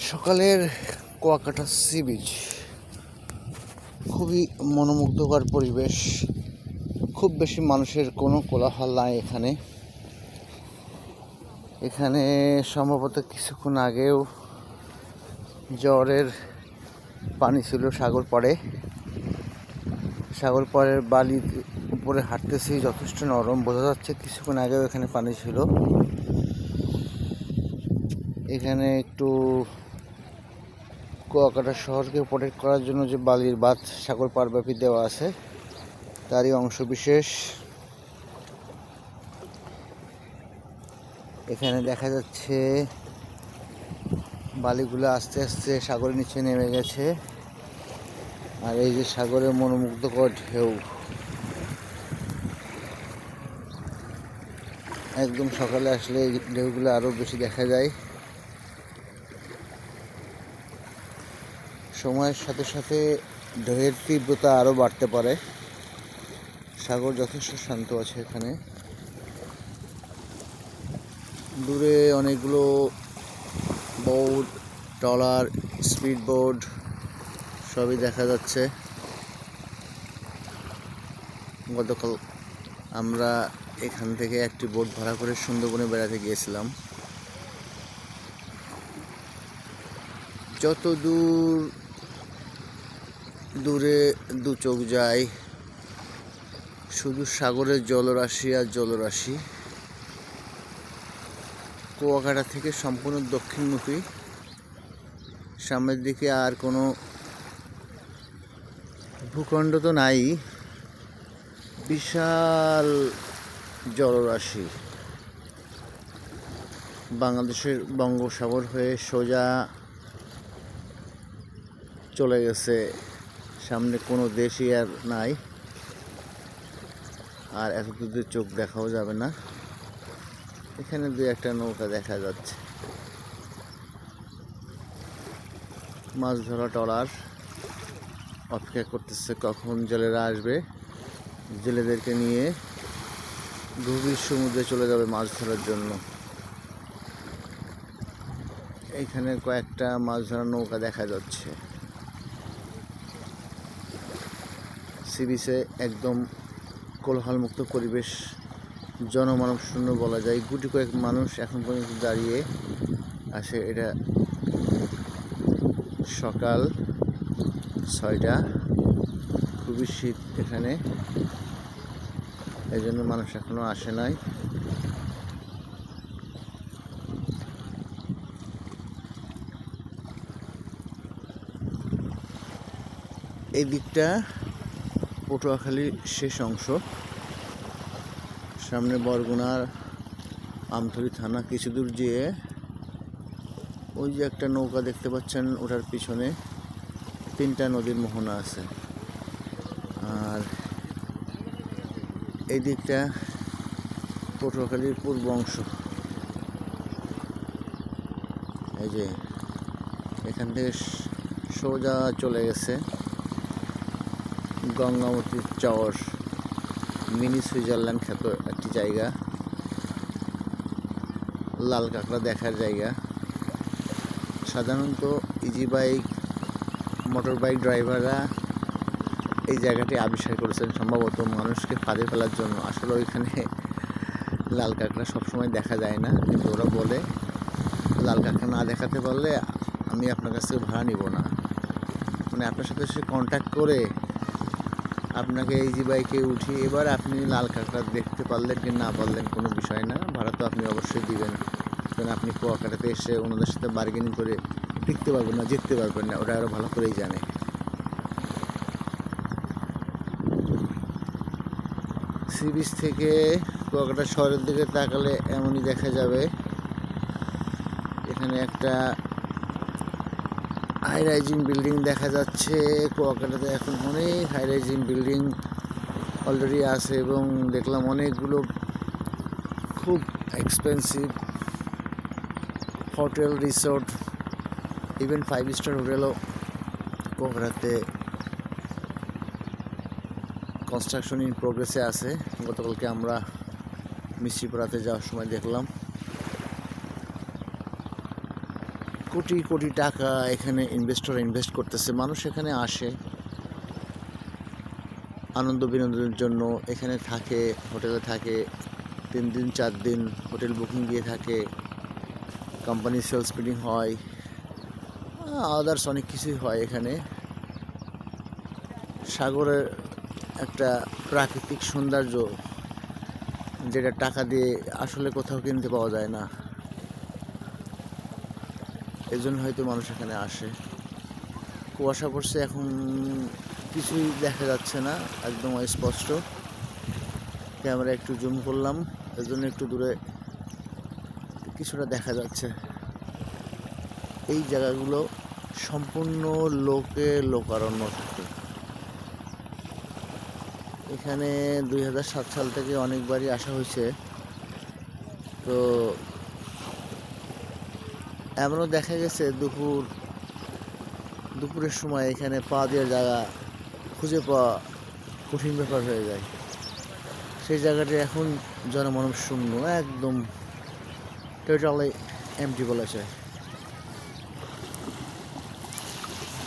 সকালের Kuakata sea beach খুবই মনোমুগ্ধকর পরিবেশ। খুব বেশি মানুষের কোনো কোলাহল নাই এখানে। এখানে সম্ভবত কিছুক্ষণ আগেও জ্বরের পানি ছিল সাগর পাড়ে। সাগর পাড়ের বালির উপরে হাঁটতেছি, যথেষ্ট নরম, বোঝা যাচ্ছে কিছুক্ষণ আগেও এখানে পানি ছিল। এখানে একটু কুয়াকাটা শহরকে প্রোটেক্ট করার জন্য যে বালির বাঁধ সাগর পাড়ব্যাপী দেওয়া আছে, তারই অংশ বিশেষ। এখানে দেখা যাচ্ছে বালিগুলো আস্তে আস্তে সাগরের নিচে নেমে গেছে। আর এই যে সাগরের মনোমুগ্ধকর ঢেউ, একদম সকালে আসলে এই ঢেউগুলো আরো বেশি দেখা যায়। সময়ের সাথে সাথে ঢেউয়ের তীব্রতা আরো বাড়তে পারে। সাগর যথেষ্ট শান্ত আছে এখানে। দূরে অনেকগুলো বোট, ট্রলার, স্পিড বোট সবই দেখা যাচ্ছে। গতকাল আমরা এখান থেকে একটি বোট ভাড়া করে সুন্দরবনে বেড়াতে গিয়েছিলাম। যত দূরে দু চোখ যায়, শুধু সাগরের জলরাশি আর জলরাশি। কুয়াকাটা থেকে সম্পূর্ণ দক্ষিণমুখী, সামনের দিকে আর কোনো ভূখণ্ড তো নাই। বিশাল জলরাশি বাংলাদেশের বঙ্গোপসাগর হয়ে সোজা চলে গেছে, সামনে কোনো দেশই আর নাই। আর এত দূরে চোখ দেখাও যাবে না। এখানে দু একটা নৌকা দেখা যাচ্ছে, মাছ ধরা ট্রলার অপেক্ষা করতেছে কখন জেলেরা আসবে। জেলেদেরকে নিয়ে গভীর সমুদ্রে চলে যাবে মাছ ধরার জন্য। এখানে কয়েকটা মাছ ধরার নৌকা দেখা যাচ্ছে। সি বিচে একদম কোলাহলমুক্ত পরিবেশ, জনমানব শূন্য বলা যায়। গুটি কয়েক মানুষ এখন পর্যন্ত দাঁড়িয়ে আসে। এটা সকাল 6টা, খুবই শীত এখানে, এই জন্য মানুষ এখনো আসে নাই। এই দিকটা পটুয়াখালীর শেষ অংশ। সামনে বরগুনার আমতলী থানা। কিছু দূর যেয়ে ওই যে একটা নৌকা দেখতে পাচ্ছেন, ওটার পিছনে 3টা নদীর মোহনা আছে। আর এই দিকটা পটুয়াখালীর পূর্ব অংশ। এই যে এখান থেকে সোজা চলে গেছে গঙ্গামতির চর, মিনি সুইজারল্যান্ড খ্যাত একটি জায়গা, লাল কাঁকড়া দেখার জায়গা। সাধারণত ইজি বাইক, মোটর বাইক ড্রাইভাররা এই জায়গাটি আবিষ্কার করেছেন সম্ভবত মানুষকে ফাঁদে ফেলার জন্য। আসলে ওইখানে লাল কাঁকড়া সবসময় দেখা যায় না, কিন্তু ওরা বলে লাল কাঁকড়া না দেখাতে পারলে আমি আপনার কাছ থেকে ভাড়া নিব না। মানে আপনার সাথে সে কন্ট্যাক্ট করে আপনাকে ইজি বাইকে উঠিয়ে, এবার আপনি লাল কাঁকড়া দেখতে পারলেন কি না পারলেন কোনো বিষয় না, ভাড়া তো আপনি অবশ্যই দিবেন। কারণ আপনি কুয়াকাটাতে এসে ওনাদের সাথে বার্গেনিং করে টিকতে পারবেন না, জিততে পারবেন না, ওটা আরও ভালো করেই জানে। সি বিচ থেকে কুয়াকাটা শহরের দিকে তাকালে এমনই দেখা যাবে। এখানে একটা হাই রাইজিং বিল্ডিং দেখা যাচ্ছে। কুয়াকাটাতে এখন অনেক হাই রাইজিং বিল্ডিং অলরেডি আছে, এবং দেখলাম অনেকগুলো খুব expensive hotel, resort, even 5 star হোটেলও কুয়াকাটাতে কনস্ট্রাকশন ইন প্রোগ্রেসে আছে। গতকালকে আমরা মিষ্টিপাড়াতে যাওয়ার সময় দেখলাম। কোটি কোটি টাকা এখানে ইনভেস্টর ইনভেস্ট করতেছে। মানুষ এখানে আসে আনন্দ বিনোদনের জন্য, এখানে থাকে, হোটেলে থাকে 3 দিন 4 দিন, হোটেল বুকিং দিয়ে থাকে, কোম্পানি সেলস মিটিং হয়, আদার্স অনেক কিছুই হয় এখানে। সাগরের একটা প্রাকৃতিক সৌন্দর্য যেটা টাকা দিয়ে আসলে কোথাও কিনতে পাওয়া যায় না, এই জন্য হয়তো মানুষ এখানে আসে। কুয়াশা পড়ছে, এখন কিছুই দেখা যাচ্ছে না, একদম স্পষ্ট। ক্যামেরা একটু জুম করলাম, এর জন্য একটু দূরে কিছুটা দেখা যাচ্ছে। এই জায়গাগুলো সম্পূর্ণ লোকারণ্য থাকে। এখানে 2007 সাল থেকে অনেকবারই আসা হয়েছে। তো এমনও দেখা গেছে দুপুরের সময় এখানে পা দেওয়ার জায়গা খুঁজে পাওয়া কঠিন ব্যাপার হয়ে যায়। সেই জায়গাটি এখন জনমানব শূন্য, একদম টোটালি এমটি বলা যায়।